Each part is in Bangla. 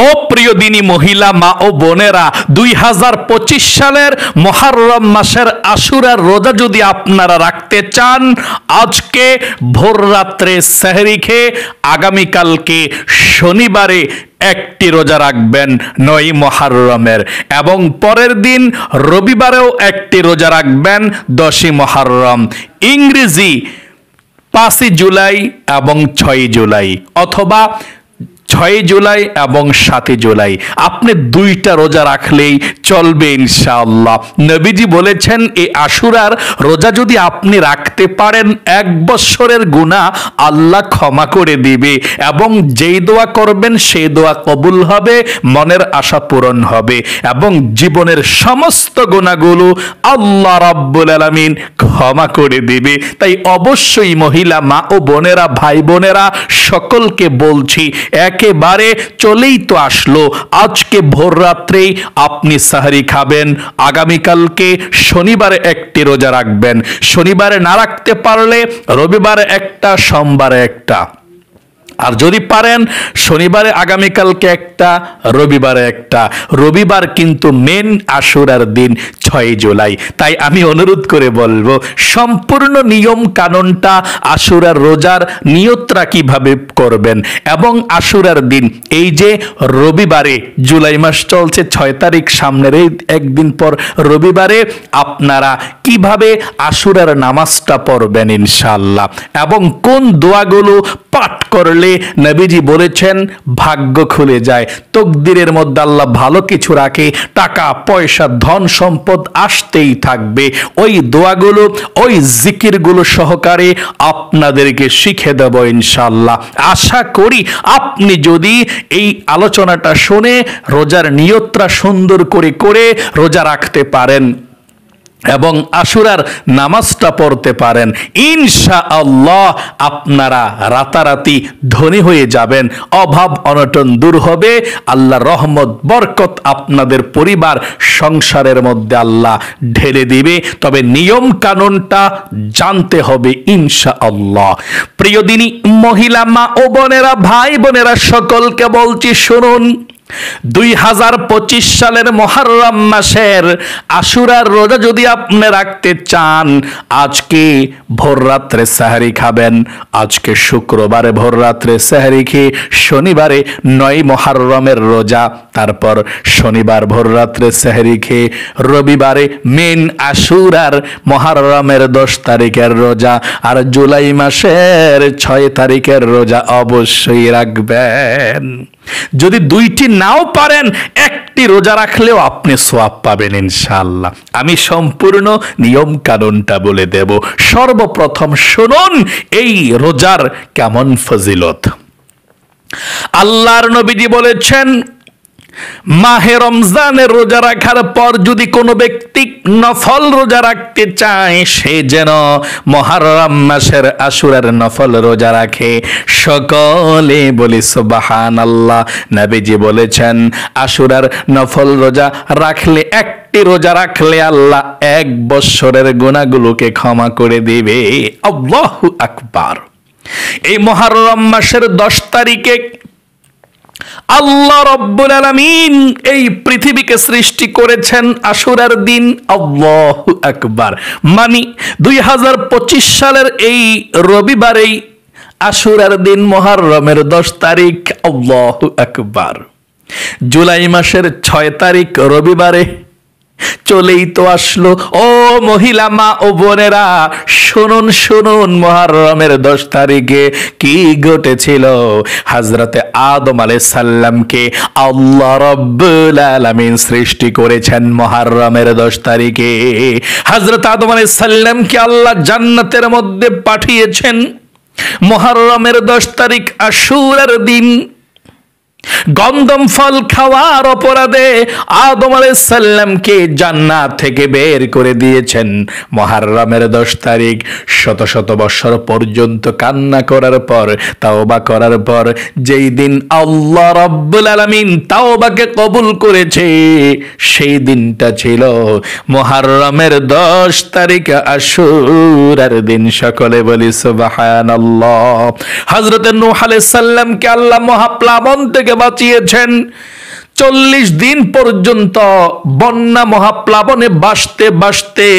ও প্রিয় দিনী মহিলা মা ও বোনেরা, 2025 সালের মুহররম মাসের আশুরার রোজা যদি আপনারা রাখতে চান, আজকে ভোর রাত্রে সেহরি খেয়ে আগামীকালকে শনিবারে একটি রোজা রাখবেন 9 মুহররমের, এবং পরের দিন রবিবারেও একটি রোজা রাখবেন 10 মুহররম। ইংরেজি 5 জুলাই এবং 6 জুলাই, অথবা 6 জুলাই এবং 7 জুলাই। আপনি 2টা রোজা রাখলেই চলবে ইনশাআল্লাহ। নবীজি বলেছেন এই আশুরার রোজা যদি আপনি রাখতে পারেন, 1 বছরের গুনাহ আল্লাহ ক্ষমা করে দিবে, এবং যেই দোয়া করবেন সেই দোয়া কবুল হবে, মনের আশা পূরণ হবে, এবং জীবনের সমস্ত গুনাহগুলো আল্লাহ রাব্বুল আলামিন ক্ষমা করে দিবে। তাই অবশ্যই মহিলা মা ও বোনেরা, ভাই বোনেরা সকলকে বলছি, একেবারে চলেই তো আসলো, আজকে ভোর রাত্রেই আপনি সাহরি খাবেন, আগামীকালকে শনিবারে একটি রোজা রাখবেন। শনিবারে না রাখতে পারলে রবিবারে একটা, সোমবারে একটা, আর যদি পারেন শনিবারে আগামীকালকে একটা, রবিবারে একটা। রবিবার কিন্তু মেন আশুরার দিন 6 জুলাই। তাই আমি অনুরোধ করে বলবো, সম্পূর্ণ নিয়ম কানুনটা আশুরার রোজার নিয়তরা কিভাবে করবেন, এবং আশুরার দিন এই যে রবিবারে, জুলাই মাস চলছে 6 তারিখ, সামনের এই একদিন পর রবিবারে আপনারা কিভাবে আশুরার নামাজটা পড়বেন ইনশাআল্লাহ, এবং কোন দোয়াগুলো পাঠ করলে নবীজি বলেছেন ভাগ্য খুলে যায়, তকদিরের মধ্যে আল্লাহ ভালো কিছু রাখে, টাকা পয়সা ধন সম্পদ আসতেই থাকবে। ওই দোয়াগুলো, ওই জিকিরগুলো সহকারে আপনাদেরকে শিখে দেব ইনশাআল্লাহ। আশা করি আপনি যদি এই আলোচনাটা শুনে রোজার নিয়তটা সুন্দর করে করে রোজা রাখতে পারেন এবং আশুরার নামাজটা পড়তে পারেন, ইনশাআল্লাহ আপনারা রাতারাতি ধনী হয়ে যাবেন, অভাব অনটন দূর হবে, আল্লাহর রহমত বরকত আপনাদের পরিবার সংসারের মধ্যে আল্লাহ ঢেলে দিবে। তবে নিয়ম কানুনটা জানতে হবে ইনশাআল্লাহ। প্রিয় দিনী মহিলা মা ও বোনেরা, ভাই বোনেরা সকলকে বলছি, শুনুন, 2025 সালের মুহররম মাসের আশুরার রোজা যদি আপনি রাখতে চান, আজকে ভোর রাত্রে সেহরি খাবেন। আজকে শুক্রবারে ভোর রাত্রে সেহরি খেয়ে শনিবারে 9 মুহররমের রোজা, তারপর শনিবার ভোর রাত্রে সেহরি খেয়ে রবিবারে মেন আশুরার মুহররমের 10 তারিখের রোজা, আর জুলাই মাসের 6 তারিখের রোজা অবশ্যই রাখবেন। যদি 2টি নাও পারেন, একটি রোজা রাখলেও আপনি সওয়াব পাবেন ইনশাআল্লাহ। আমি সম্পূর্ণ নিয়ম কানুনটা বলে দেব। সর্বপ্রথম শুনুন এই রোজার কেমন ফজিলত। আল্লাহর নবীজি বলেছেন, মাহে রমজানের রোজা রাখার পর যদি কোনো ব্যক্তি নফল রোজা রাখতে চায়, সে যেন মুহররম মাসের আশুরার নফল রোজা রাখে। সকলে বলি সুবহানাল্লাহ। নবীজি বলেছেন, আশুরার নফল রোজা রাখলে, একটি রোজা রাখলে আল্লাহ 1 বছরের গুনাহগুলোকে ক্ষমা করে দিবে। আল্লাহু আকবার। এই মুহররম মাসের 10 তারিখে আল্লাহ রাব্বুল আলামিন এই পৃথিবীকে সৃষ্টি করেছেন আশুরার দিন। আল্লাহু আকবার। মানে 2025 সালের এই রবিবারেই আশুরার দিন, মুহররমের 10 তারিখ। আল্লাহু আকবার। জুলাই মাসের 6 তারিখ রবিবারে চলেই তো আসলো। ও মহিলা মা ও বোনেরা, শুনুন শুনুন, মুহররমের 10 তারিখে কি ঘটেছিল। হযরতে আদম আলাইহিস সালামকে আল্লাহ রাব্বুল আলামিন সৃষ্টি করেছেন মুহররমের 10 তারিখে। হযরত আদম আলাইহিস সালামকে আল্লাহ জান্নাতের মধ্যে পাঠিয়েছেন মুহররমের 10 তারিখ আশুরার দিন। গন্ধম ফল খাওয়ার অপরাধে আদম আলাইহিস সালামকে জান্নাত থেকে বের করে দিয়েছেন মুহররমের 10 তারিখ। শত শত বছর পর্যন্ত কান্না করার পর, তাওবা করার পর, যেই দিন আল্লাহ রাব্বুল আলামিন তাওবাকে কবুল করেছে, সেই দিনটা ছিল মুহররমের 10 তারিখ আশুরার দিন। সকলে বলি সুবহানাল্লাহ। হযরত নূহ আলাইহিস সালামকে আল্লাহ মহাপ্লাবন থেকে থেকে বাঁচিয়েছেন। 40 দিন পর্যন্ত বন্যা মহাপ্লাবনে বাসতে বাসতে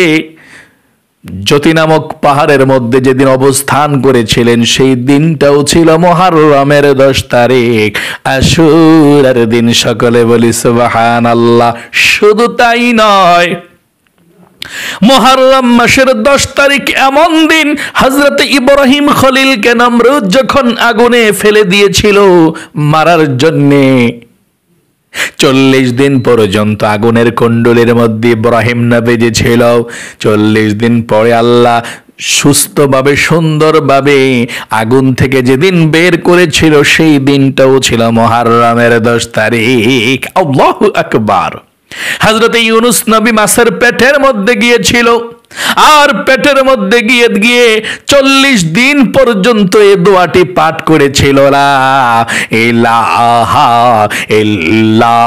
জ্যোতি নামক পাহাড়ের মধ্যে যেদিন অবস্থান করেছিলেন সেই দিনটাও ছিল মুহররমের 10 তারিখ, আশুরার দিন। সকলে বলি সুবহানাল্লাহ। শুধু তাই নয়, মুহররম মাসের 10 তারিখ এমন দিন, হযরত ইব্রাহিম খলিলকে নমরুদ যখন আগুনে ফেলে দিয়েছিল মারার জন্যে, 40 দিন পর্যন্ত আগুনের কুণ্ডলের মধ্যে ইব্রাহিম নবী ছিল। 40 দিন পরে আল্লাহ সুস্থভাবে সুন্দরভাবে আগুন থেকে যেদিন বের করেছিল সেই দিনটাও ছিল মুহররমের 10 তারিখ। আল্লাহু আকবার। হযরত ইউনুস নবী মাছের পেটের মধ্যে গিয়েছিল, আর পেটের মধ্যে গিয়ে 40 দিন পর্যন্ত এই দোয়াটি পাঠ করেছিল, লা ইলাহা ইল্লা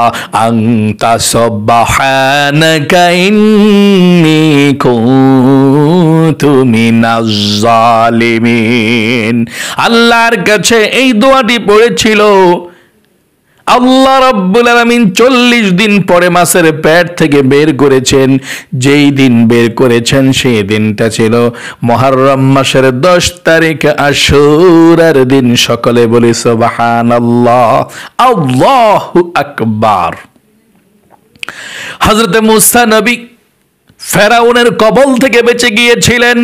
আনতা সুবহানাকা ইন্নী কুনতু মিনাজ জালিমিন। আল্লাহর কাছে এই দোয়াটি পড়েছিল। আল্লাহ রাব্বুল আলামিন 40 দিন পরে মাছের পেট থেকে বের করেছেন। যেই দিন বের করেছেন সেই দিনটা ছিল মুহররম মাসের 10 তারিখ, আশুরার দিন। সকলে বলি সুবহানাল্লাহ, আল্লাহু আকবার। হযরত মুসা নবী ফেরাউনের কবল থেকে বেঁচে গিয়েছিলেন।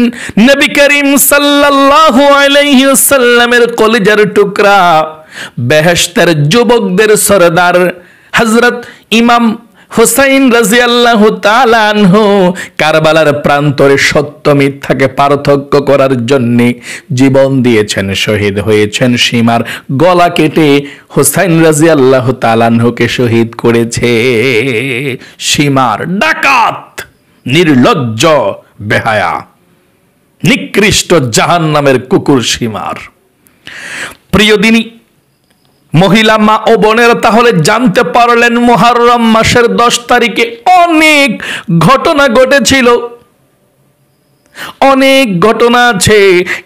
নবী করিম সাল্লাল্লাহু আলাইহি ওয়াসাল্লামের কলিজার টুকরা, বেহেশতের যুবকদের সরদার হযরত ইমাম হুসাইন রাদিয়াল্লাহু তাআলা আনহু কারবালার প্রান্তরে সত্য মিথ্যাকে পার্থক্য করার জন্য জীবন দিয়েছেন, শহীদ হয়েছেন। সীমার গলা কেটে হুসাইন রাদিয়াল্লাহু তাআলা আনহুকে শহীদ করেছে। সীমার ডাকাত, নির্লজ্জ, বেহায়া, নিকৃষ্ট জাহান্নামের কুকুর সীমার। প্রিয় দিনী মহিলা মা ও বোনেরা, তাহলে জানতে পারলেন মুহররম মাসের 10 তারিখে অনেক ঘটনা ঘটেছিল। অনেক ঘটনা আছে।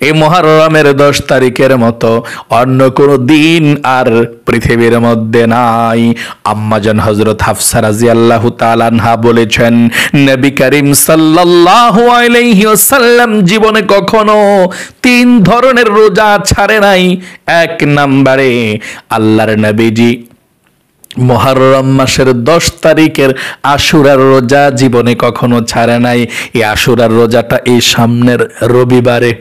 এই মুহররমের 10 তারিখের মতো অন্য কোনো দিন আর পৃথিবীর মধ্যে নাই। আম্মাজান হযরত হাফসা রাদিয়াল্লাহু তাআলা আনহা বলেছেন, নবী করিম সাল্লাল্লাহু আলাইহি ওয়াসাল্লাম জীবনে কখনো 3 ধরনের রোজা ছাড়ে নাই। 1 নম্বরে আল্লাহর নবীজি মুহররম মাসের 10 তারিখের আশুরার রোজা জীবনে কখনো ছাড়ে নাই। এই আশুরার রোজাটা এই সামনের রবিবারে,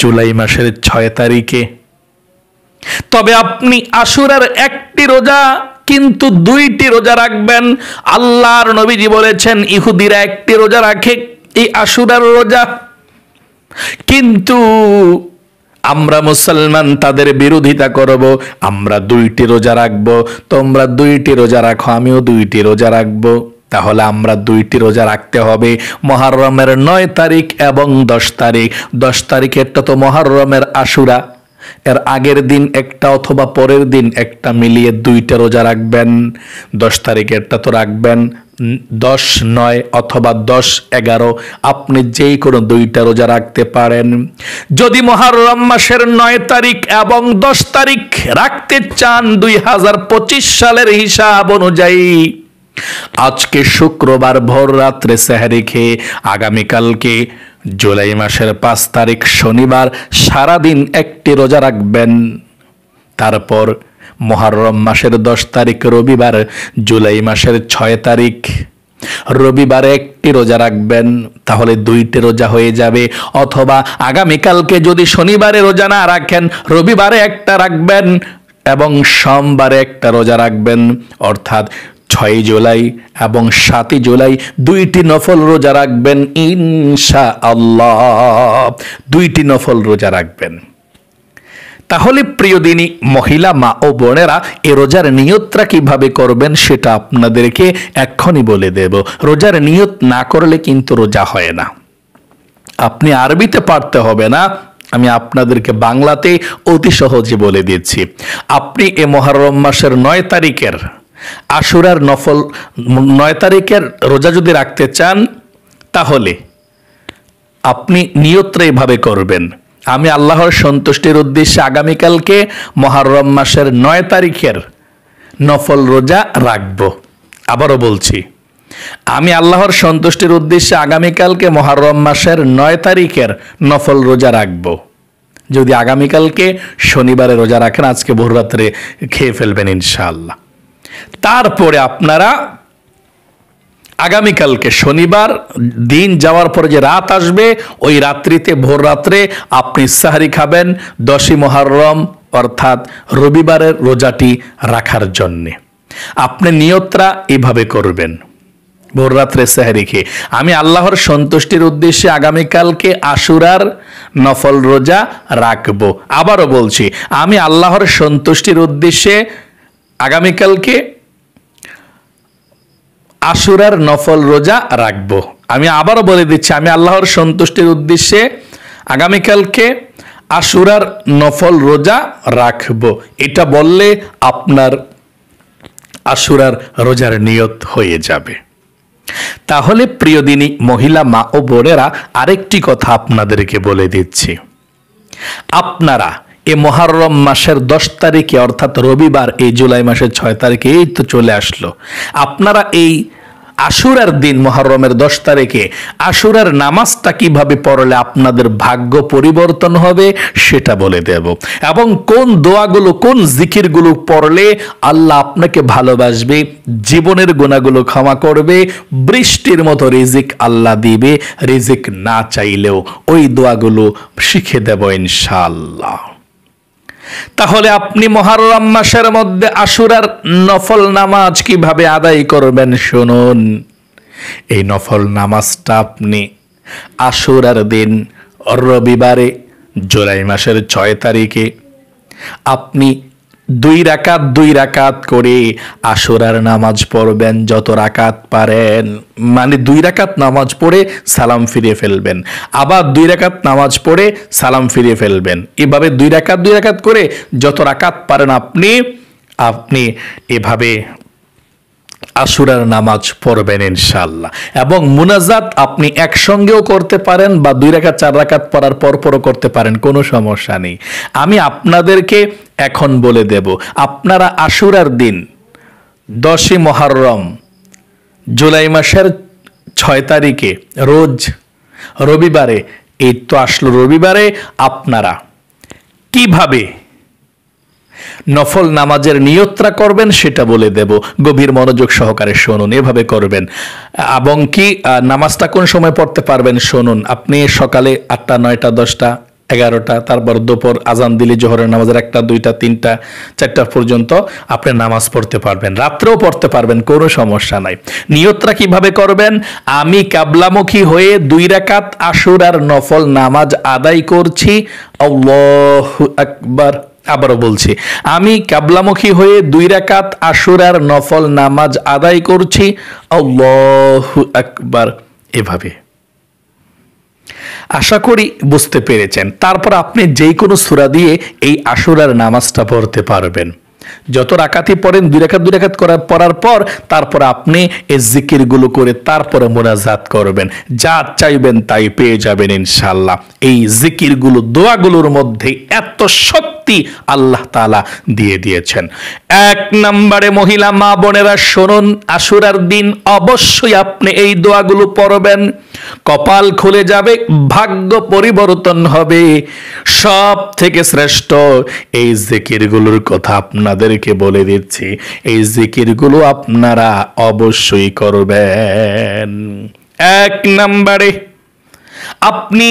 জুলাই মাসের 6 তারিখে। তবে আপনি আশুরার একটি রোজা কিন্তু 2টি রোজা রাখবেন। আল্লাহর নবীজি বলেছেন, ইহুদিরা একটি রোজা রাখে, এই আশুরার রোজা, কিন্তু আমরা মুসলমান তাদের বিরোধিতা করব, আমরা 2টি রোজা রাখবো। তোমরা 2টি রোজা রাখো, আমিও 2টি রোজা রাখবো। তাহলে আমরা 2টি রোজা রাখতে হবে, মুহররমের 9 তারিখ এবং 10 তারিখ। 10 তারিখেরটা তো মুহররমের আশুরা, এর আগের দিন একটা অথবা পরের দিন একটা মিলিয়ে 2টা রোজা রাখবেন। 10 তারিখেরটা তো রাখবেন 10-9 অথবা 10-11, আপনি যেই কোনো 2টা রোজা রাখতে পারেন। যদি মুহররম মাসের 9 তারিখ এবং 10 তারিখ রাখতে চান 2025 সালের হিসাব অনুযায়ী, আজকে শুক্রবার ভোর রাত্রে সেহরি খেয়ে আগামীকালকে জুলাই মাসের 5 তারিখ শনিবার সারাদিন একটি রোজা রাখবেন। তারপর মুহররম মাসের 10 তারিখ রবিবার, জুলাই মাসের 6 তারিখ রবিবারে একটি রোজা রাখবেন। তাহলে 2টি রোজা হয়ে যাবে। অথবা আগামীকালকে যদি শনিবারে রোজা না রাখেন, রবিবারে একটা রাখবেন এবং সোমবারে একটা রোজা রাখবেন। অর্থাৎ 6 জুলাই এবং 7 জুলাই 2টি নফল রোজা রাখবেন ইনশাআল্লাহ। 2টি নফল রোজা রাখবেন। তাহলে প্রিয় দিনী মহিলা মা ও বোনেরা, এই রোজার নিয়তটা কিভাবে করবেন সেটা আপনাদেরকে এক্ষুনি বলে দেব। রোজার নিয়ত না করলে কিন্তু রোজা হয় না। আপনি আরবিতে পারতে হবে না, আমি আপনাদেরকে বাংলাতে অতি সহজে বলে দিচ্ছি। আপনি এই মুহররম মাসের 9 তারিখের আশুরার নফল 9 তারিখের রোজা যদি রাখতে চান, তাহলে আপনি নিয়তটা এভাবে করবেন, আমি আল্লাহর সন্তুষ্টির উদ্দেশ্যে আগামীকালকে মুহররম মাসের 9 তারিখের নফল রোজা রাখবো। আবারও বলছি, আমি আল্লাহর সন্তুষ্টির উদ্দেশ্যে আগামীকালকে মুহররম মাসের 9 তারিখের নফল রোজা রাখবো। যদি আগামীকালকে শনিবারে রোজা রাখেন, আজকে ভোররাত্রে খেয়ে ফেলবেন ইনশাআল্লাহ। তারপরে আপনারা আগামীকালকে শনিবার দিন যাওয়ার পরে যে রাত আসবে, ওই রাত্রিতে ভোর রাত্রে আপনি সাহরি খাবেন 10ই মুহররম অর্থাৎ রবিবারের রোজাটি রাখার জন্যে। আপনি নিয়তটা এভাবে করবেন, ভোর রাত্রে সাহরি খেয়ে আমি আল্লাহর সন্তুষ্টির উদ্দেশ্যে আগামীকালকে আশুরার নফল রোজা রাখবো। আবারও বলছি, আমি আল্লাহর সন্তুষ্টির উদ্দেশ্যে আগামীকালকে আশুরার নফল রোজা রাখবো। আমি আবারও বলে দিচ্ছি, আমি আল্লাহর সন্তুষ্টির উদ্দেশ্যে আগামীকালকে আশুরার নফল রোজা রাখবো। এটা বললে আপনার আশুরার রোজার নিয়ত হয়ে যাবে। তাহলে প্রিয় দিনী মহিলা মা ও বোনেরা, আরেকটি কথা আপনাদেরকে বলে দিচ্ছি। আপনারা এই মুহররম মাসের 10 তারিখে অর্থাৎ রবিবার, এই জুলাই মাসের 6 তারিখে এই তো চলে আসলো, আপনারা এই আশুরার দিন মুহররমের 10 তারিখে আশুরার নামাজটা কিভাবে পড়লে আপনাদের ভাগ্য পরিবর্তন হবে সেটা বলে দেব, এবং কোন দোয়াগুলো কোন জিকিরগুলো পড়লে আল্লাহ আপনাকে ভালোবাসবে, জীবনের গুনাহগুলো ক্ষমা করবে, বৃষ্টির মতো রিজিক আল্লাহ দিবে, রিজিক না চাইলেও ওই দোয়াগুলো শিখে দেব ইনশাআল্লাহ। তাহলে আপনি মুহররম মাসের মধ্যে আশুরার নফল নামাজ কিভাবে আদায় করবেন শুনুন। এই নফল নামাজটা আপনি আশুরার দিন রবিবারে জুলাই মাসের 6 তারিখে আপনি 2 রাকাত করে আশুরার নামাজ পড়বেন, যত রাকাত পারেন, মানে 2 রাকাত নামাজ পড়ে সালাম ফিরিয়ে ফেলবেন, আবার 2 রাকাত নামাজ পড়ে সালাম ফিরিয়ে ফেলবেন। এভাবে 2 রাকাত করে যত রাকাত পারেন আপনি এভাবে আশুরার নামাজ পড়বেন ইনশাআল্লাহ। এবং মুনাজাত আপনি একসঙ্গেও করতে পারেন বা 2 রাকাত 4 রাকাত পড়ার পরও করতে পারেন, কোনো সমস্যা নেই। আমি আপনাদেরকে এখন বলে দেব, আপনারা আশুরার দিন 10ই মুহররম জুলাই মাসের 6 তারিখে রোজ রবিবারে, এই তো আসলো রবিবারে, আপনারা কিভাবে নফল নামাজের নিয়তটা করবেন সেটা বলে দেব, গভীর মনোযোগ সহকারে শুনুন। এভাবে করবেন এবং কি নামাজটা কোন সময় পড়তে পারবেন শুনুন। আপনি সকালে 8টা 9টা 10টা 11টা, তারপর দুপুর আজান দিলে জোহরের নামাজের 1টা 2টা 3টা 4টা পর্যন্ত আপনি নামাজ পড়তে পারবেন, রাত্রেও পড়তে পারবেন, কোনো সমস্যা নাই। নিয়তটা কিভাবে করবেন? আমি কিবলামুখী হয়ে 2 রাকাত আশুরার নফল নামাজ আদায় করছি, আল্লাহু আকবার। আবারও বলছি, আমি কিবলামুখী হয়ে 2 রাকাত আশুরার নফল নামাজ আদায় করছি, আল্লাহু আকবার। এভাবে আশা করি বুঝতে পেরেছেন। তারপর আপনি যে কোনো সূরা দিয়ে এই আশুরার নামাজটা পড়তে পারবেন। যত রাকাতই পড়েন 2 রাকাত পড়ার পর তারপর আপনি এই জিকিরগুলো করে তারপরে মুনাজাত করবেন, যা চাইবেন তাই পেয়ে যাবেন ইনশাআল্লাহ। এই জিকিরগুলো দোয়াগুলোর মধ্যে এত শক্তি আল্লাহ তাআলা দিয়ে দিয়েছেন। 1 নম্বরে মহিলা মা বোনেরা শুনুন, আশুরার দিন অবশ্যই আপনি এই দোয়াগুলো পড়বেন, কপাল খুলে যাবে, ভাগ্য পরিবর্তন হবে। সব থেকে শ্রেষ্ঠ এই জিকিরগুলোর কথা আপনাদেরকে বলে দিচ্ছি, এই জিকিরগুলো আপনারা অবশ্যই করবেন। 1 নম্বরে আপনি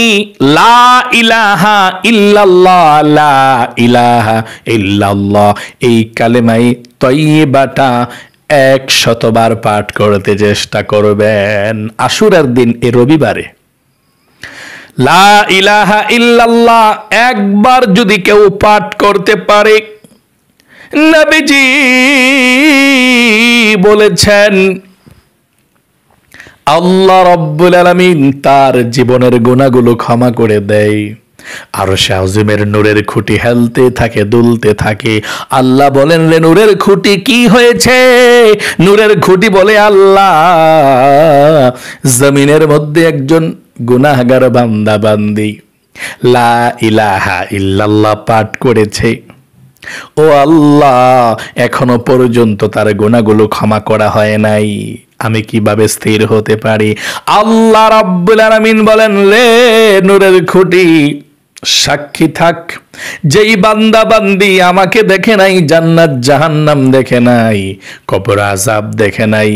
লা ইলাহা ইল্লাল্লাহ, লা ইলাহা ইল্লাল্লাহ এই কালেমায়ে তয়্যিবাটা 100 বার পাঠ করতে চেষ্টা করবেন আশুরার দিন, এই রবিবারে। লা ইলাহা ইল্লাল্লাহ একবার যদি কেউ পাঠ করতে পারে, নবীজি বলেছেন আল্লাহ রাব্বুল আলামিন তার জীবনের গুনাহগুলো ক্ষমা করে দেয়। আরশে আজিমের নূরের খুঁটি হেলতে থাকে, দুলতে থাকে। আল্লাহ বলেন, রে নূরের খুঁটি কি হয়েছে? নূরের খুঁটি বলে, আল্লাহ জমিনের মধ্যে একজন গুনাহগার বান্দা বান্দি লা ইলাহা ইল্লাল্লাহ পাঠ করেছে, ও আল্লাহ, এখনো পর্যন্ত তার গুনাহগুলো ক্ষমা করা হয় নাই, আমি কিভাবে স্থির হতে পারি? আল্লাহ রাব্বুল আলামিন বলেন, রে নূরের খুঁটি, সাক্ষী থাক, যেই বান্দা বান্দি আমাকে দেখে নাই, জান্নাত জাহান্নাম দেখে নাই, কবর আযাব দেখে নাই,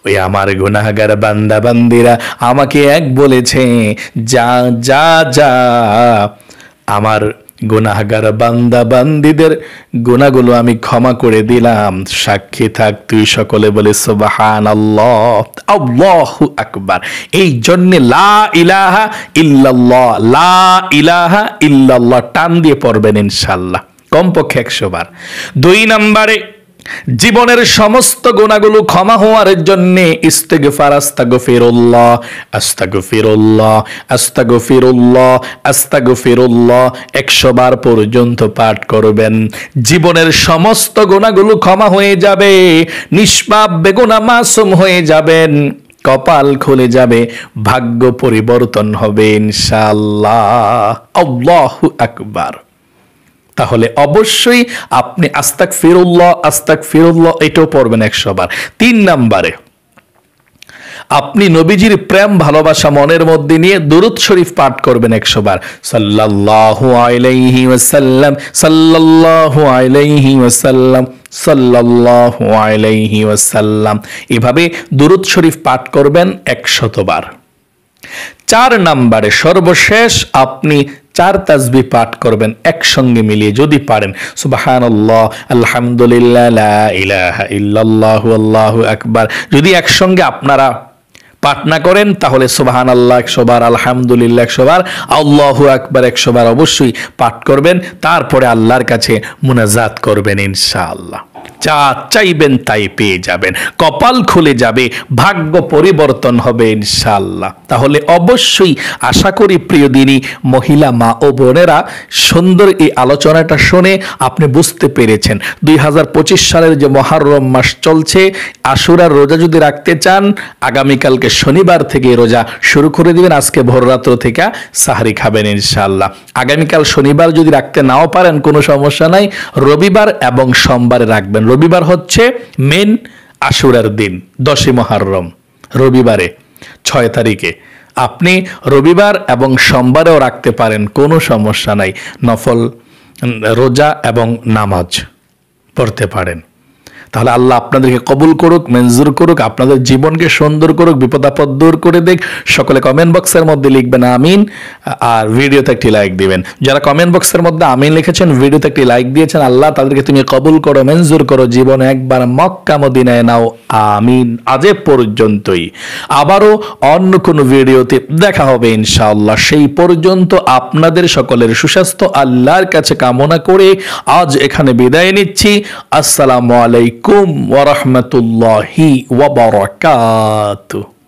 ওই আমার গুনাহগার বান্দা বান্দিরা আমাকে এক বলেছে, যা যা যা, আমার গুনাহগার বান্দা বান্দিদের গুনাহগুলো আমি ক্ষমা করে দিলাম, সাক্ষী থাক তুই। সকলে বলে সুবহানাল্লাহ, আল্লাহু আকবার। এই জন্য লা ইলাহা ইল্লাল্লাহ, লা ইলাহা ইল্লাল্লাহ টান দিয়ে পড়বেন ইনশাআল্লাহ, কমপক্ষে 100 বার। 2 নম্বরে, জীবনের সমস্ত গুনাহগুলো ক্ষমা হওয়ার জন্য ইস্তিগফার, আস্তাগফিরুল্লাহ, আস্তাগফিরুল্লাহ, আস্তাগফিরুল্লাহ, আস্তাগফিরুল্লাহ 100 বার পর্যন্ত পাঠ করবেন। জীবনের সমস্ত গুনাহগুলো ক্ষমা হয়ে যাবে, নিষ্পাপ বেগুনাহ মাসুম হয়ে যাবেন, কপাল খুলে যাবে, ভাগ্য পরিবর্তন হবে ইনশাআল্লাহ। আল্লাহু আকবার। তাহলে অবশ্যই আপনি আস্তাগফিরুল্লাহ, আস্তাগফিরুল্লাহ এটাও পড়বেন 100 বার। 3 নম্বরে, আপনি নবীজির প্রেম ভালোবাসা মনের মধ্যে নিয়ে দুরূদ শরীফ পাঠ করবেন 100 বার। সাল্লাল্লাহু আলাইহি ওয়াসাল্লাম, সাল্লাল্লাহু আলাইহি ওয়াসাল্লাম, সাল্লাল্লাহু আলাইহি ওয়াসাল্লাম, এভাবে দুরূদ শরীফ পাঠ করবেন 100 বার। 4 নম্বরে, সর্বশেষ আপনি 4 তাসবিহ পাঠ করবেন একসঙ্গে মিলিয়ে যদি পারেন। সুবহানাল্লাহ, আলহামদুলিল্লাহ, লা ইলাহা ইল্লাল্লাহু, আল্লাহু আকবার। যদি একসঙ্গে আপনারা পাঠ না করেন তাহলে সুবহানাল্লাহ 100 বার, আলহামদুলিল্লাহ 100 বার, আল্লাহু আকবার 100 বার অবশ্যই পাঠ করবেন। তারপরে আল্লাহর কাছে মুনাজাত করবেন ইনশাআল্লাহ। যা চাইবেন তাই পেয়ে যাবেন, কপাল খুলে যাবে, ভাগ্য পরিবর্তন হবে ইনশাআল্লাহ। তাহলে অবশ্যই আশা করি প্রিয় দিনী মহিলা মা ও বোনেরা, সুন্দর এই আলোচনাটা শুনে আপনি বুঝতে পেরেছেন 2025 সালের যে মুহররম মাস চলছে, আশুরার রোজা যদি রাখতে চান, আগামীকালকে শনিবার থেকে রোজা শুরু করে দিবেন। আজকে ভোররাত্র থেকে সাহরি খাবেন ইনশাআল্লাহ। আগামীকাল শনিবার যদি রাখতে নাও পারেন কোনো সমস্যা নাই, রবিবার এবং সোমবারে রাখবেন। রবিবার হচ্ছে মেন আশুরার দিন, 10ই মুহররম রবিবারে 6 তারিখে। আপনি রবিবার এবং সোমবারেও রাখতে পারেন, কোনো সমস্যা নাই। নফল রোজা এবং নামাজ পড়তে পারেন। তাহলে আল্লাহ আপনাদেরকে কবুল করুক, মঞ্জুর করুক, আপনাদের জীবনকে সুন্দর করুক, বিপদ আপদ দূর করে দেখ। সকলে কমেন্ট বক্সের মধ্যে লিখবেন আমিন, আর ভিডিওতে একটি লাইক দিবেন। যারা কমেন্ট বক্সের মধ্যে আমিন লিখেছেন, ভিডিওতে একটি লাইক দিয়েছেন, আল্লাহ তাদেরকে তুমি কবুল করো, মঞ্জুর করো, জীবনে একবার মক্কা মদিনায় নাও, আমিন। আজ পর্যন্তই, আবারও অন্য কোনো ভিডিওতে দেখা হবে ইনশাআল্লাহ। সেই পর্যন্ত আপনাদের সকলের সুস্বাস্থ্য আল্লাহর কাছে কামনা করে আজ এখানে বিদায় নিচ্ছি। আসসালামু আলাইকুম ওয়া রাহমাতুল্লাহি ওয়া বারাকাতুহু।